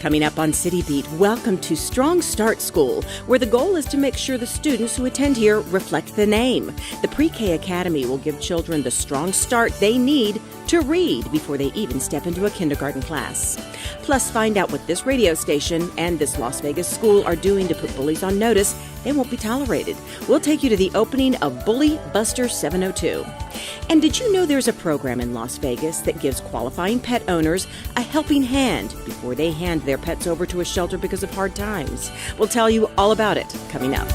Coming up on City Beat, welcome to Strong Start School, where the goal is to make sure the students who attend here reflect the name. The Pre-K Academy will give children the strong start they need to read before they even step into a kindergarten class. Plus, find out what this radio station and this Las Vegas school are doing to put bullies on notice. They won't be tolerated. We'll take you to the opening of Bully Buster 702. And did you know there's a program in Las Vegas that gives qualifying pet owners a helping hand before they hand their pets over to a shelter because of hard times? We'll tell you all about it coming up.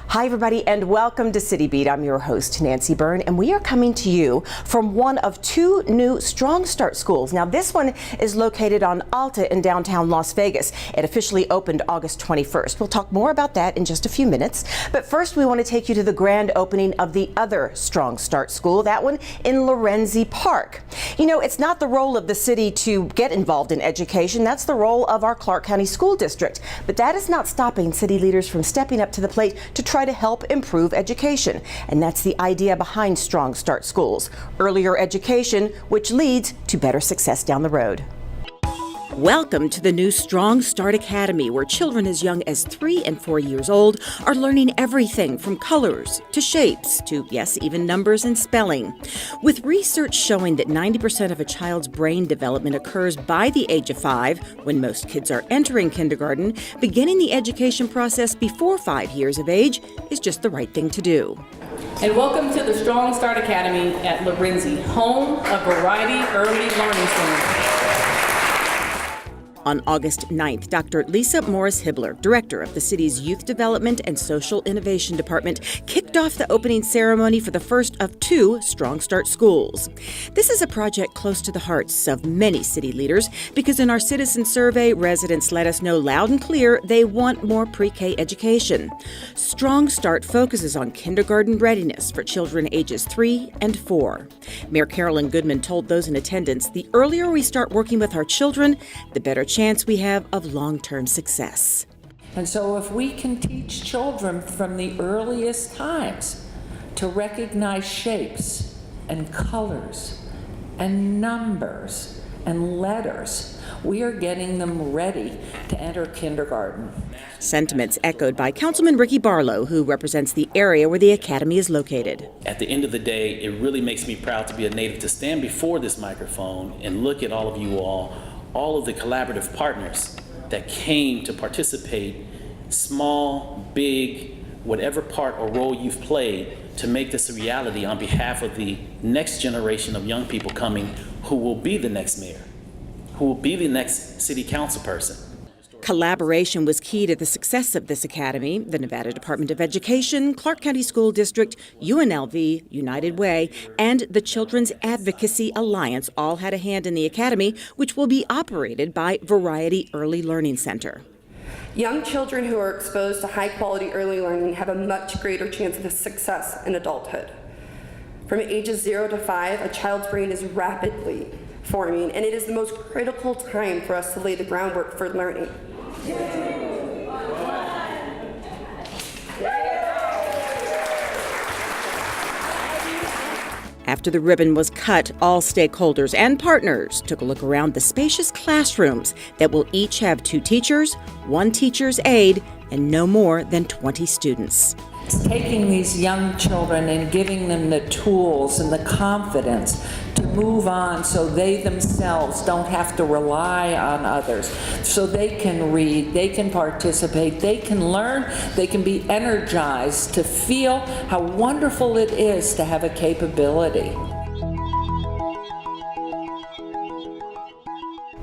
Hi, everybody, and welcome to City Beat. I'm your host, Nancy Byrne, and we are coming to you from one of two new Strong Start schools. Now, this one is located on Alta in downtown Las Vegas. It officially opened August 21st. We'll talk more about that in just a few minutes. But first, we want to take you to the grand opening of the other Strong Start school, that one in Lorenzi Park. You know, it's not the role of the city to get involved in education. That's the role of our Clark County School District. But that is not stopping city leaders from stepping up to the plate to try to help improve education. And that's the idea behind Strong Start Schools. Earlier education, which leads to better success down the road. Welcome to the new Strong Start Academy, where children as young as 3 and 4 years old are learning everything from colors to shapes to, yes, even numbers and spelling. With research showing that 90% of a child's brain development occurs by the age of 5, when most kids are entering kindergarten, beginning the education process before 5 years of age is just the right thing to do. And welcome to the Strong Start Academy at Lorenzi, home of Variety Early Learning Center. On August 9th, Dr. Lisa Morris-Hibbler, director of the city's Youth Development and Social Innovation Department, kicked off the opening ceremony for the first of 2 Strong Start schools. This is a project close to the hearts of many city leaders because in our citizen survey, residents let us know loud and clear they want more pre-K education. Strong Start focuses on kindergarten readiness for children ages 3 and 4. Mayor Carolyn Goodman told those in attendance, the earlier we start working with our children, the better chance we have of long-term success. And so if we can teach children from the earliest times to recognize shapes and colors and numbers and letters, we are getting them ready to enter kindergarten. Sentiments echoed by Councilman Ricky Barlow, who represents the area where the academy is located. At the end of the day, it really makes me proud to be a native, to stand before this microphone and look at all of you all of the collaborative partners that came to participate, small, big, whatever part or role you've played to make this a reality on behalf of the next generation of young people coming who will be the next mayor, who will be the next city council person. Collaboration was key to the success of this academy. The Nevada Department of Education, Clark County School District, UNLV, United Way, and the Children's Advocacy Alliance all had a hand in the academy, which will be operated by Variety Early Learning Center. Young children who are exposed to high-quality early learning have a much greater chance of success in adulthood. From ages 0 to 5, a child's brain is rapidly forming, and it is the most critical time for us to lay the groundwork for learning. After the ribbon was cut, all stakeholders and partners took a look around the spacious classrooms that will each have 2 teachers, 1 teacher's aide, and no more than 20 students. Taking these young children and giving them the tools and the confidence to move on so they themselves don't have to rely on others, so they can read, they can participate, they can learn, they can be energized to feel how wonderful it is to have a capability.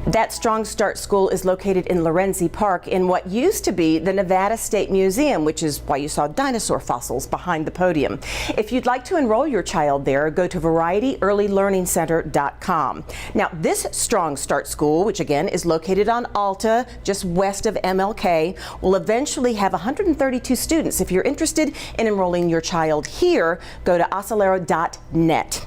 That Strong Start School is located in Lorenzi Park in what used to be the Nevada State Museum, which is why you saw dinosaur fossils behind the podium. If you'd like to enroll your child there, go to VarietyEarlyLearningCenter.com. Now, this Strong Start School, which again is located on Alta, just west of MLK, will eventually have 132 students. If you're interested in enrolling your child here, go to Acelero.net.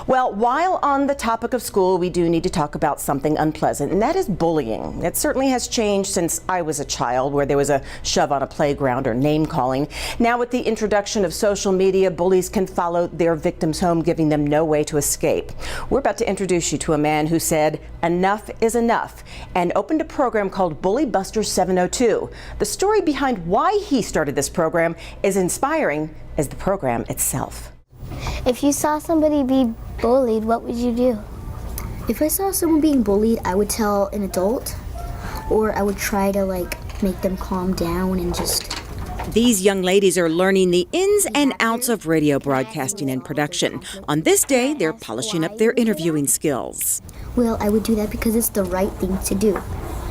Well, while on the topic of school, we do need to talk about something unpleasant, and that is bullying. It certainly has changed since I was a child, where there was a shove on a playground or name calling. Now with the introduction of social media, bullies can follow their victims home, giving them no way to escape. We're about to introduce you to a man who said enough is enough and opened a program called Bully Buster 702. The story behind why he started this program is inspiring as the program itself. If you saw somebody be bullied, what would you do? If I saw someone being bullied, I would tell an adult, or I would try to make them calm down and just... These young ladies are learning the ins and outs of radio broadcasting and production. On this day, they're polishing up their interviewing skills. Well, I would do that because it's the right thing to do.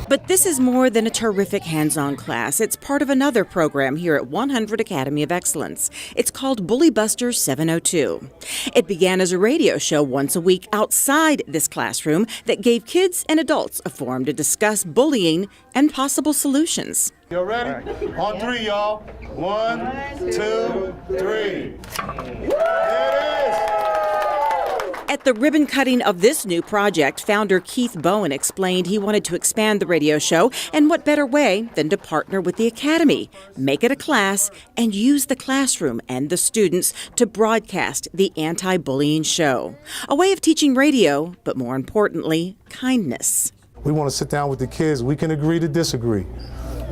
But this is more than a terrific hands-on class. It's part of another program here at 100 Academy of Excellence. It's called Bully Buster 702. It began as a radio show once a week outside this classroom that gave kids and adults a forum to discuss bullying and possible solutions. You ready? On three, y'all. 1, 2, 3. There it is. At the ribbon cutting of this new project, founder Keith Bowen explained he wanted to expand the radio show, and what better way than to partner with the Academy, make it a class, and use the classroom and the students to broadcast the anti-bullying show. A way of teaching radio, but more importantly, kindness. We want to sit down with the kids. We can agree to disagree,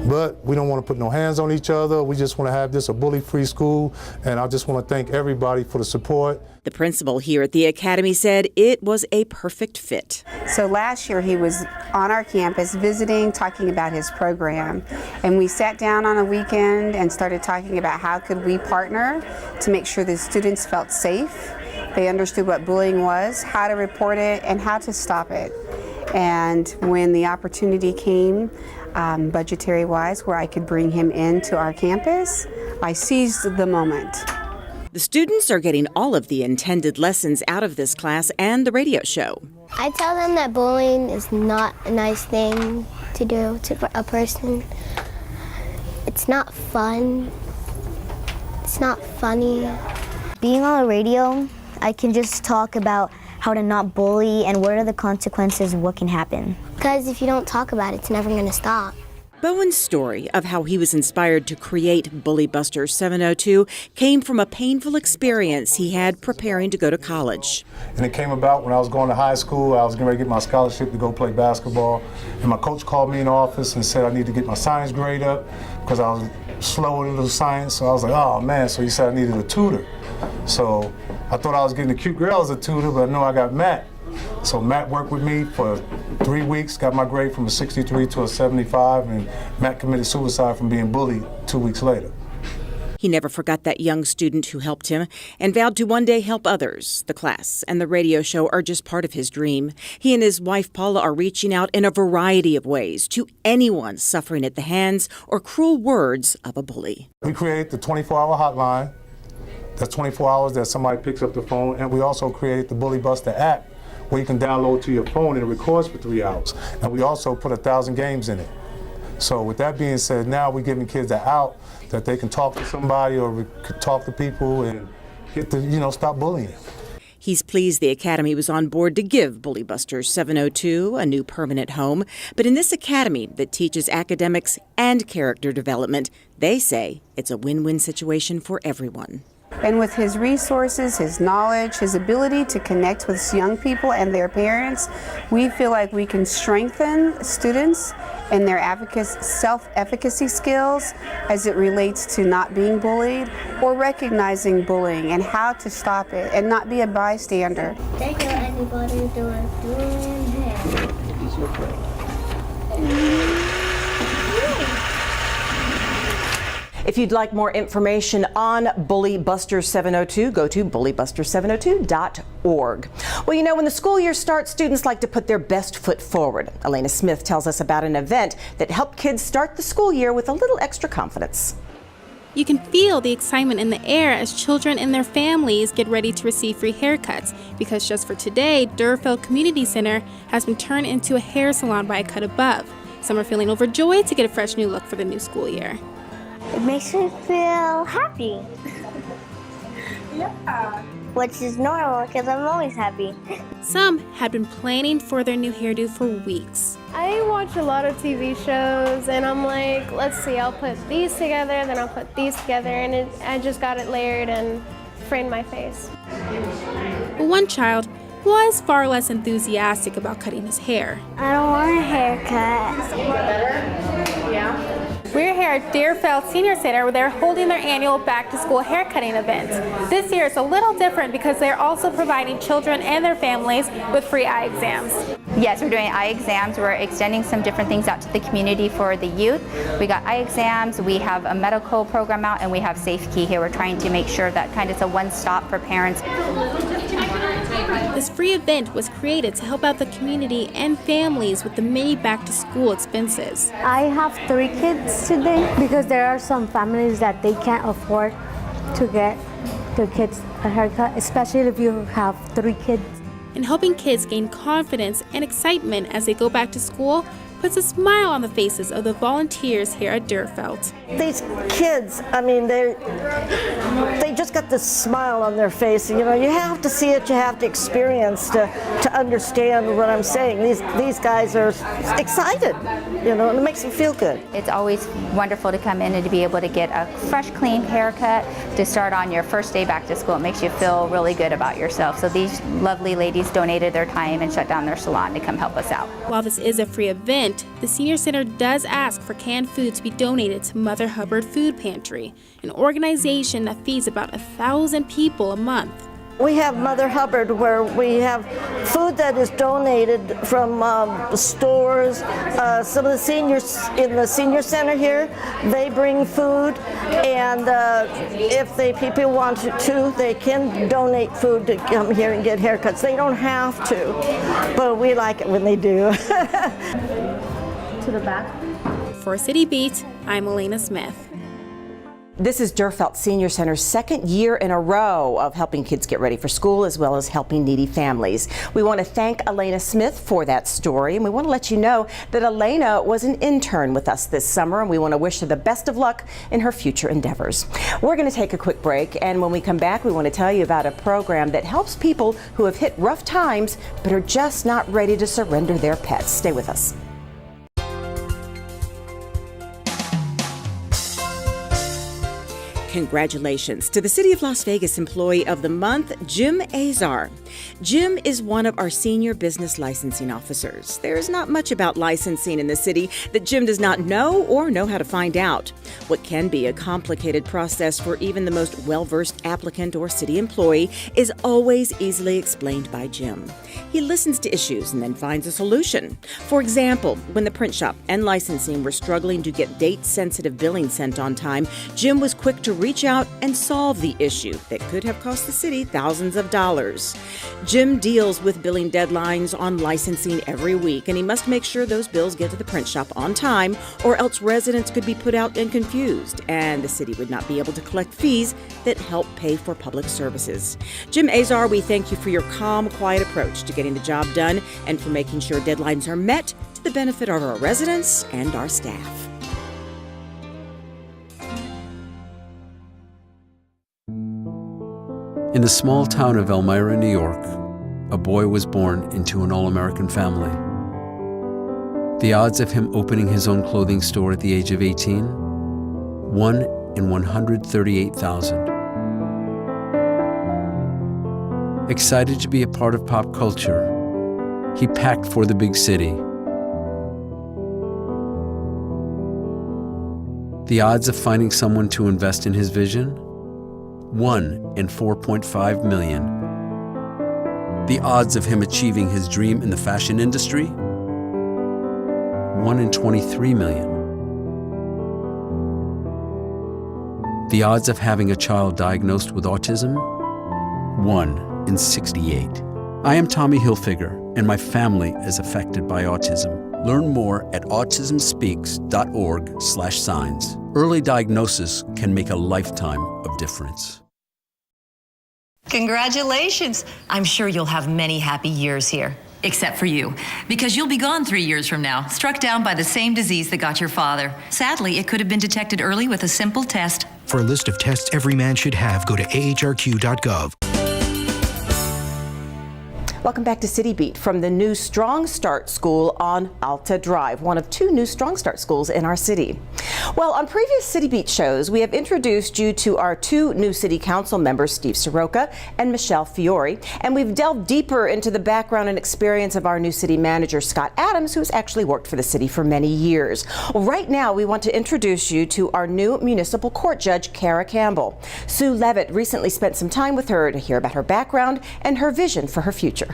but we don't want to put no hands on each other. We just want to have this a bully-free school, and I just want to thank everybody for the support. The principal here at the Academy said it was a perfect fit. So last year he was on our campus visiting, talking about his program, and we sat down on a weekend and started talking about how could we partner to make sure the students felt safe, they understood what bullying was, how to report it, and how to stop it. And when the opportunity came, budgetary-wise, where I could bring him into our campus, I seized the moment. The students are getting all of the intended lessons out of this class and the radio show. I tell them that bullying is not a nice thing to do to a person. It's not fun. It's not funny. Being on the radio, I can just talk about how to not bully and what are the consequences of what can happen. Because if you don't talk about it, it's never going to stop. Bowen's story of how he was inspired to create Bully Buster 702 came from a painful experience he had preparing to go to college. And it came about when I was going to high school. I was getting ready to get my scholarship to go play basketball. And my coach called me in the office and said I need to get my science grade up because I was slow in the science. So I was like, oh man. So he said I needed a tutor. So I thought I was getting a cute girl as a tutor, but I know I got Matt. So Matt worked with me for 3 weeks, got my grade from a 63 to a 75, and Matt committed suicide from being bullied 2 weeks later. He never forgot that young student who helped him and vowed to one day help others. The class and the radio show are just part of his dream. He and his wife Paula are reaching out in a variety of ways to anyone suffering at the hands or cruel words of a bully. We created the 24-hour hotline. That's 24 hours that somebody picks up the phone, and we also created the Bully Buster app, where you can download to your phone and it records for 3 hours. And we also put 1,000 games in it. So with that being said, now we're giving kids an out that they can talk to somebody or talk to people and get to, stop bullying. He's pleased the Academy was on board to give Bully Buster 702 a new permanent home. But in this academy that teaches academics and character development, they say it's a win-win situation for everyone. And with his resources, his knowledge, his ability to connect with young people and their parents, we feel like we can strengthen students and their self-efficacy skills as it relates to not being bullied or recognizing bullying and how to stop it and not be a bystander. There you go, everybody doing If you'd like more information on Bully Buster 702, go to bullybuster702.org. Well, when the school year starts, students like to put their best foot forward. Elena Smith tells us about an event that helped kids start the school year with a little extra confidence. You can feel the excitement in the air as children and their families get ready to receive free haircuts, because just for today, Durfeld Community Center has been turned into a hair salon by a cut above. Some are feeling overjoyed to get a fresh new look for the new school year. It makes me feel happy. Yeah. which is normal because I'm always happy. Some had been planning for their new hairdo for weeks. I watch a lot of TV shows and I'm like, let's see, I'll put these together, then I'll put these together, and I just got it layered and framed my face. But one child was far less enthusiastic about cutting his hair. I don't want a haircut. We're here at Deerfield Senior Center where they're holding their annual back-to-school haircutting event. This year is a little different because they're also providing children and their families with free eye exams. Yes, we're doing eye exams. We're extending some different things out to the community for the youth. We got eye exams, we have a medical program out, and we have Safe Key here. We're trying to make sure that kind of it's a one-stop for parents. This free event was created to help out the community and families with the many back-to-school expenses. I have 3 kids today because there are some families that they can't afford to get their kids a haircut, especially if you have 3 kids. And helping kids gain confidence and excitement as they go back to school puts a smile on the faces of the volunteers here at Deerfield. These kids, I mean, they just got this smile on their face. You know, you have to see it, you have to experience to understand what I'm saying. These guys are excited, you know, and it makes them feel good. It's always wonderful to come in and to be able to get a fresh, clean haircut to start on your first day back to school. It makes you feel really good about yourself. So these lovely ladies donated their time and shut down their salon to come help us out. While this is a free event, the Senior Center does ask for canned food to be donated to Mother Hubbard Food Pantry, an organization that feeds about 1,000 people a month. We have Mother Hubbard where we have food that is donated from stores. Some of the seniors in the Senior Center here, they bring food, and if people want to, they can donate food to come here and get haircuts. They don't have to, but we like it when they do. To the back. For City Beat, I'm Elena Smith. This is Deerfield Senior Center's second year in a row of helping kids get ready for school as well as helping needy families. We want to thank Elena Smith for that story, and we want to let you know that Elena was an intern with us this summer, and we want to wish her the best of luck in her future endeavors. We're going to take a quick break, and when we come back, we want to tell you about a program that helps people who have hit rough times but are just not ready to surrender their pets. Stay with us. Congratulations to the City of Las Vegas Employee of the Month, Jim Azar. Jim is one of our senior business licensing officers. There's not much about licensing in the city that Jim does not know or know how to find out. What can be a complicated process for even the most well-versed applicant or city employee is always easily explained by Jim. He listens to issues and then finds a solution. For example, when the print shop and licensing were struggling to get date-sensitive billing sent on time, Jim was quick to reach out and solve the issue that could have cost the city thousands of dollars. Jim deals with billing deadlines on licensing every week, and he must make sure those bills get to the print shop on time, or else residents could be put out and confused, and the city would not be able to collect fees that help pay for public services. Jim Azar, we thank you for your calm, quiet approach to getting the job done and for making sure deadlines are met to the benefit of our residents and our staff. In the small town of Elmira, New York, a boy was born into an all-American family. The odds of him opening his own clothing store at the age of 18? 1 in 138,000. Excited to be a part of pop culture, he packed for the big city. The odds of finding someone to invest in his vision? 1 in 4.5 million. The odds of him achieving his dream in the fashion industry? 1 in 23 million. The odds of having a child diagnosed with autism? 1 in 68. I am Tommy Hilfiger, and my family is affected by autism. Learn more at autismspeaks.org/signs. Early diagnosis can make a lifetime of difference. Congratulations! I'm sure you'll have many happy years here. Except for you, because you'll be gone 3 years from now, struck down by the same disease that got your father. Sadly, it could have been detected early with a simple test. For a list of tests every man should have, go to ahrq.gov. Welcome back to City Beat from the new Strong Start School on Alta Drive, one of 2 new Strong Start schools in our city. Well, on previous City Beat shows, we have introduced you to our 2 new City Council members, Steve Soroka and Michelle Fiore, and we've delved deeper into the background and experience of our new city manager, Scott Adams, who's actually worked for the city for many years. Well, right now, we want to introduce you to our new municipal court judge, Kara Campbell. Sue Levitt recently spent some time with her to hear about her background and her vision for her future.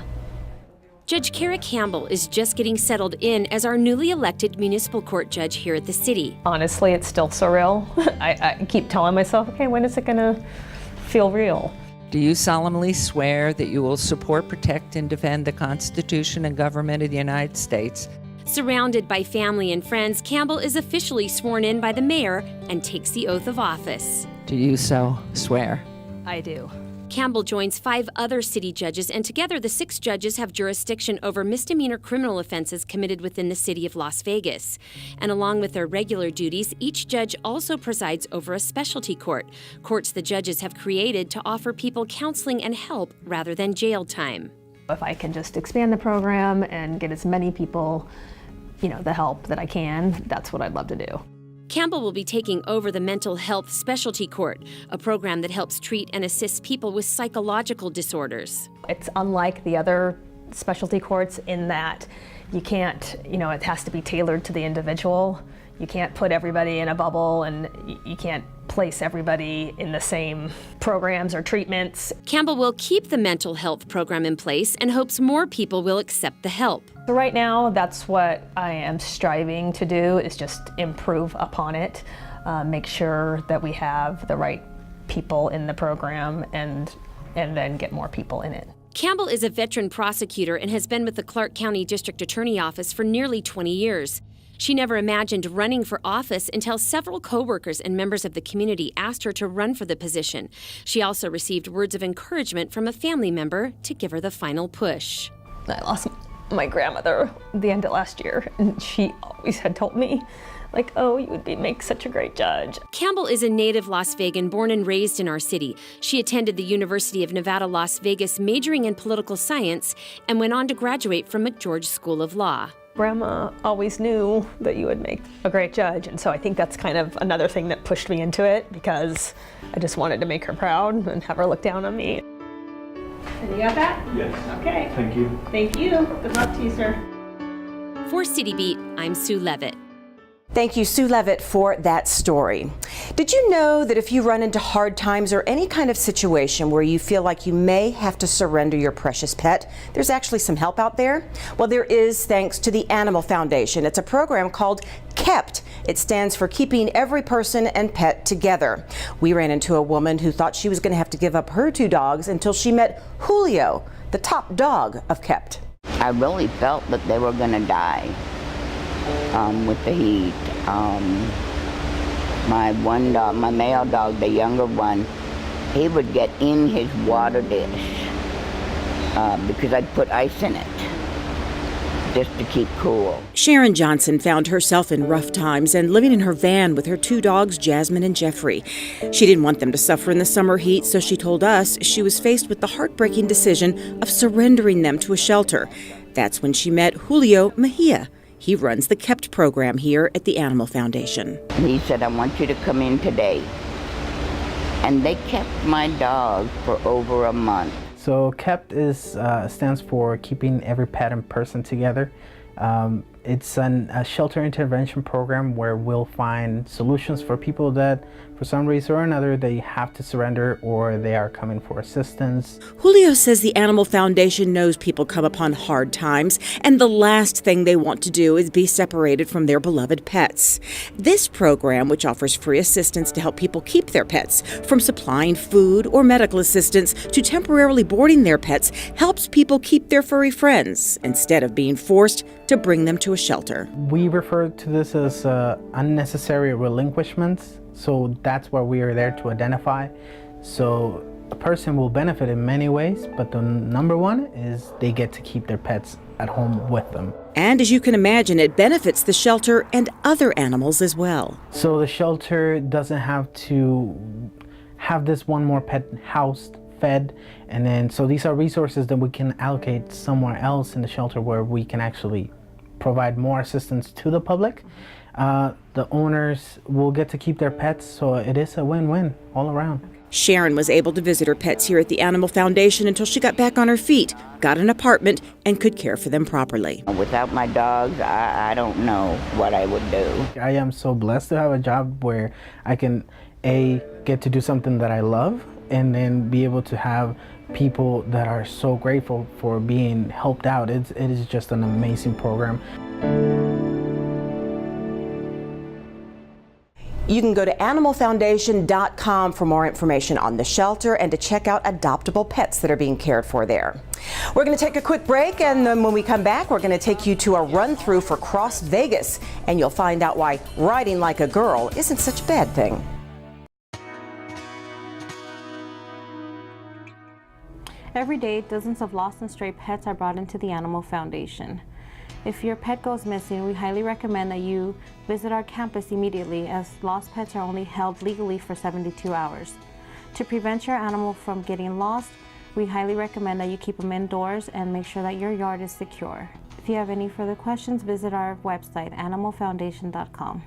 Judge Kara Campbell is just getting settled in as our newly elected municipal court judge here at the city. Honestly, it's still surreal. I keep telling myself, okay, when is it gonna feel real? Do you solemnly swear that you will support, protect, and defend the Constitution and government of the United States? Surrounded by family and friends, Campbell is officially sworn in by the mayor and takes the oath of office. Do you so swear? I do. Campbell joins 5 other city judges, and together the 6 judges have jurisdiction over misdemeanor criminal offenses committed within the city of Las Vegas. And along with their regular duties, each judge also presides over a specialty court, courts the judges have created to offer people counseling and help rather than jail time. If I can just expand the program and get as many people, the help that I can, that's what I'd love to do. Campbell will be taking over the Mental Health Specialty Court, a program that helps treat and assist people with psychological disorders. It's unlike the other specialty courts in that you can't, it has to be tailored to the individual. You can't put everybody in a bubble, and you can't place everybody in the same programs or treatments. Campbell will keep the mental health program in place and hopes more people will accept the help. So right now, that's what I am striving to do, is just improve upon it, make sure that we have the right people in the program, and then get more people in it. Campbell is a veteran prosecutor and has been with the Clark County District Attorney Office for nearly 20 years. She never imagined running for office until several co-workers and members of the community asked her to run for the position. She also received words of encouragement from a family member to give her the final push. I lost my grandmother at the end of last year, and she always had told me, oh, you would make such a great judge. Campbell is a native Las Vegan, born and raised in our city. She attended the University of Nevada, Las Vegas, majoring in political science, and went on to graduate from McGeorge School of Law. Grandma always knew that you would make a great judge, and so I think that's kind of another thing that pushed me into it, because I just wanted to make her proud and have her look down on me. And you got that? Yes. Okay. Thank you. Thank you. Good luck to you, sir. For City Beat, I'm Sue Levitt. Thank you, Sue Levitt, for that story. Did you know that if you run into hard times or any kind of situation where you feel like you may have to surrender your precious pet, there's actually some help out there? Well, there is, thanks to the Animal Foundation. It's a program called KEPT. It stands for Keeping Every Person and Pet Together. We ran into a woman who thought she was going to have to give up her 2 dogs until she met Julio, the top dog of KEPT. I really felt that they were going to die. With the heat. My one dog, my male dog, the younger one, he would get in his water dish because I'd put ice in it just to keep cool. Sharon Johnson found herself in rough times and living in her van with her 2 dogs, Jasmine and Jeffrey. She didn't want them to suffer in the summer heat, so she told us she was faced with the heartbreaking decision of surrendering them to a shelter. That's when she met Julio Mejia. He runs the KEPT program here at the Animal Foundation. He said, I want you to come in today. And they kept my dog for over a month. So KEPT stands for Keeping Every Pet and Person Together. It's a shelter intervention program where we'll find solutions for people that, for some reason or another, they have to surrender or they are coming for assistance. Julio says the Animal Foundation knows people come upon hard times, and the last thing they want to do is be separated from their beloved pets. This program, which offers free assistance to help people keep their pets, from supplying food or medical assistance to temporarily boarding their pets, helps people keep their furry friends instead of being forced to bring them to a shelter. We refer to this as unnecessary relinquishments. So that's what we are there to identify. So a person will benefit in many ways, but the number one is they get to keep their pets at home with them. And as you can imagine, it benefits the shelter and other animals as well. So the shelter doesn't have to have this one more pet housed, fed, and then so these are resources that we can allocate somewhere else in the shelter where we can actually provide more assistance to the public. The owners will get to keep their pets, so it is a win-win all around. Sharon was able to visit her pets here at the Animal Foundation until she got back on her feet, got an apartment, and could care for them properly. Without my dogs, I don't know what I would do. I am so blessed to have a job where I can, A, get to do something that I love, and then be able to have people that are so grateful for being helped out. It is just an amazing program. You can go to animalfoundation.com for more information on the shelter and to check out adoptable pets that are being cared for there. We're going to take a quick break, and then when we come back, we're going to take you to a run-through for Cross Vegas, and you'll find out why riding like a girl isn't such a bad thing. Every day, dozens of lost and stray pets are brought into the Animal Foundation. If your pet goes missing, we highly recommend that you visit our campus immediately, as lost pets are only held legally for 72 hours. To prevent your animal from getting lost, we highly recommend that you keep them indoors and make sure that your yard is secure. If you have any further questions, visit our website, animalfoundation.com.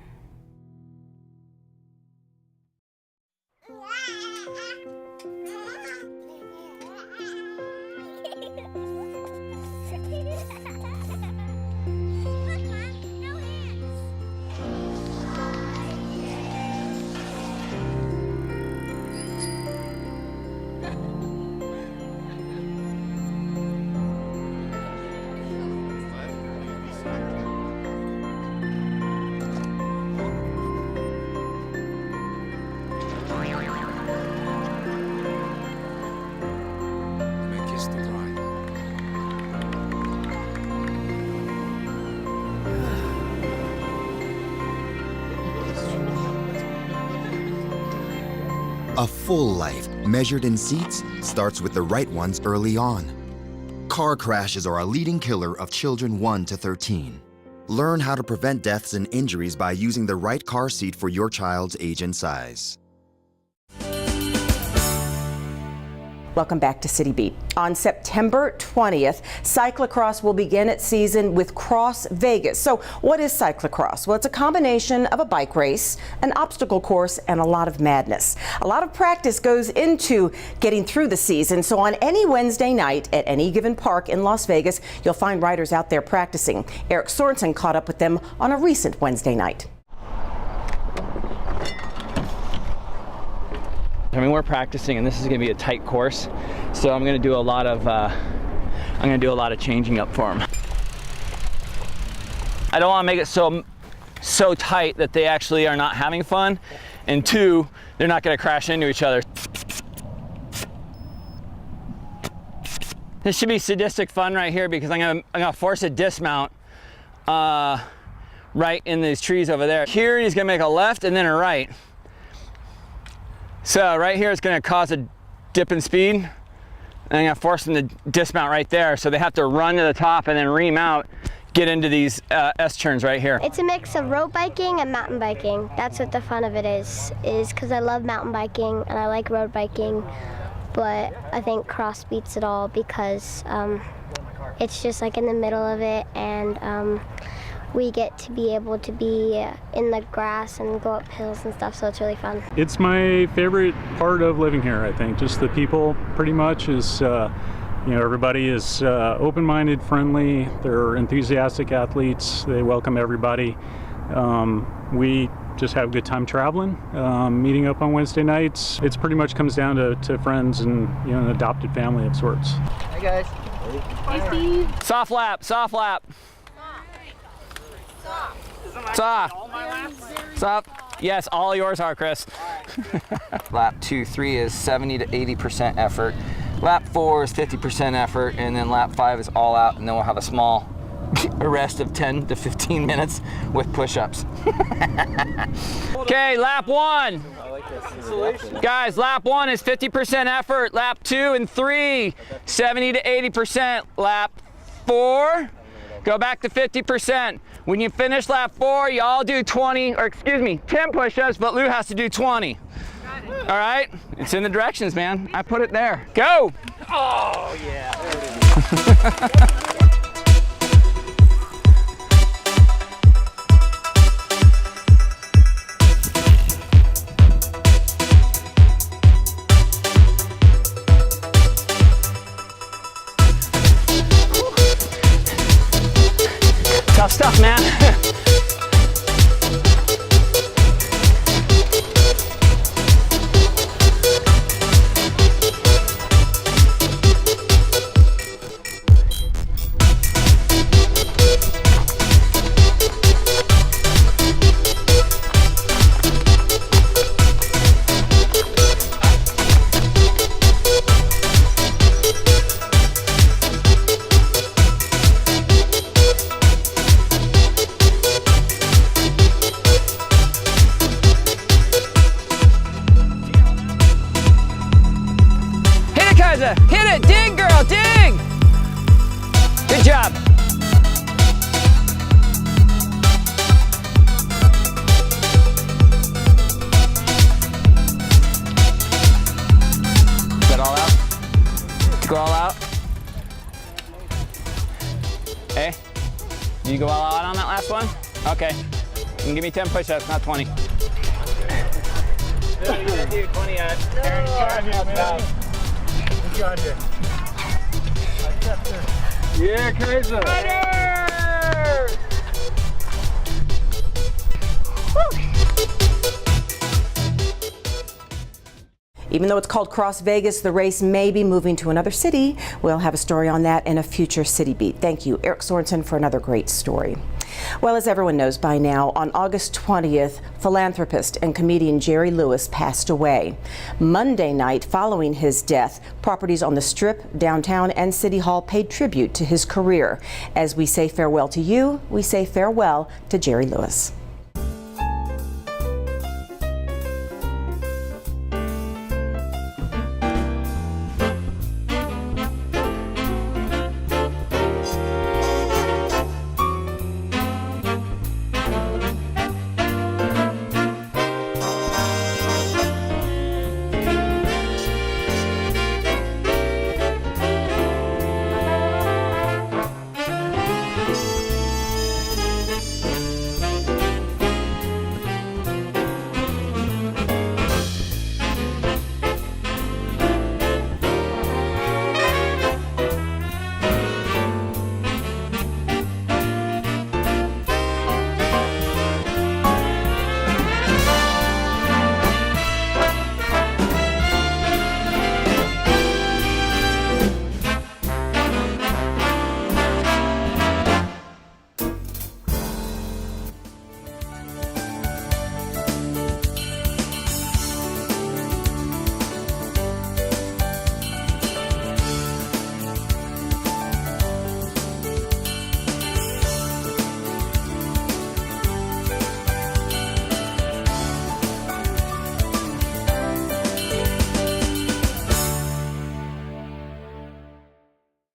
A full life, measured in seats, starts with the right ones early on. Car crashes are a leading killer of children 1 to 13. Learn how to prevent deaths and injuries by using the right car seat for your child's age and size. Welcome back to City Beat. On September 20th, cyclocross will begin its season with Cross Vegas. So what is cyclocross? Well, it's a combination of a bike race, an obstacle course, and a lot of madness. A lot of practice goes into getting through the season. So on any Wednesday night at any given park in Las Vegas, you'll find riders out there practicing. Eric Sorensen caught up with them on a recent Wednesday night. I mean, we're practicing, and this is going to be a tight course, so I'm going to do a lot of changing up for them. I don't want to make it so tight that they actually are not having fun, and 2, they're not going to crash into each other. This should be sadistic fun right here, because I'm gonna force a dismount right in these trees over there. Here he's going to make a left and then a right. So right here it's going to cause a dip in speed, and I'm going to force them to dismount right there, so they have to run to the top and then ream out, get into these S-turns right here. It's a mix of road biking and mountain biking. That's what the fun of it is because I love mountain biking and I like road biking, but I think cross beats it all because it's just like in the middle of it, and we get to be able to be in the grass and go up hills and stuff, so it's really fun. It's my favorite part of living here, I think. Just the people pretty much is, everybody is open-minded, friendly, they're enthusiastic athletes, they welcome everybody. We just have a good time traveling, meeting up on Wednesday nights. It pretty much comes down to friends and an adopted family of sorts. Hi guys. Hey Steve. Soft lap, soft lap. Soft. Soft. Yes, all yours are, Chris. Lap 2, 3 is 70 to 80% effort. Lap 4 is 50% effort, and then lap 5 is all out, and then we'll have a small rest of 10 to 15 minutes with push-ups. Okay, lap 1. Guys, lap 1 is 50% effort. Lap 2 and 3, 70 to 80%. Lap 4, go back to 50%. When you finish lap 4, you all do 10 push-ups, but Lou has to do 20. All right, it's in the directions, man. I put it there. Go! Oh, yeah, there it is. Tough stuff, man. Hit it, dig, girl, dig! Good job. Is that all out? Did you go all out? Hey, did you go all out on that last one? Okay, you can give me 10 push-ups, not 20. No, you didn't do 20 yet. Got here. Yeah, Kaiser. Even though it's called Cross Vegas, the race may be moving to another city. We'll have a story on that in a future City Beat. Thank you, Eric Sorensen, for another great story. Well, as everyone knows by now, on August 20th, philanthropist and comedian Jerry Lewis passed away. Monday night, following his death, properties on the Strip, downtown, and City Hall paid tribute to his career. As we say farewell to you, we say farewell to Jerry Lewis.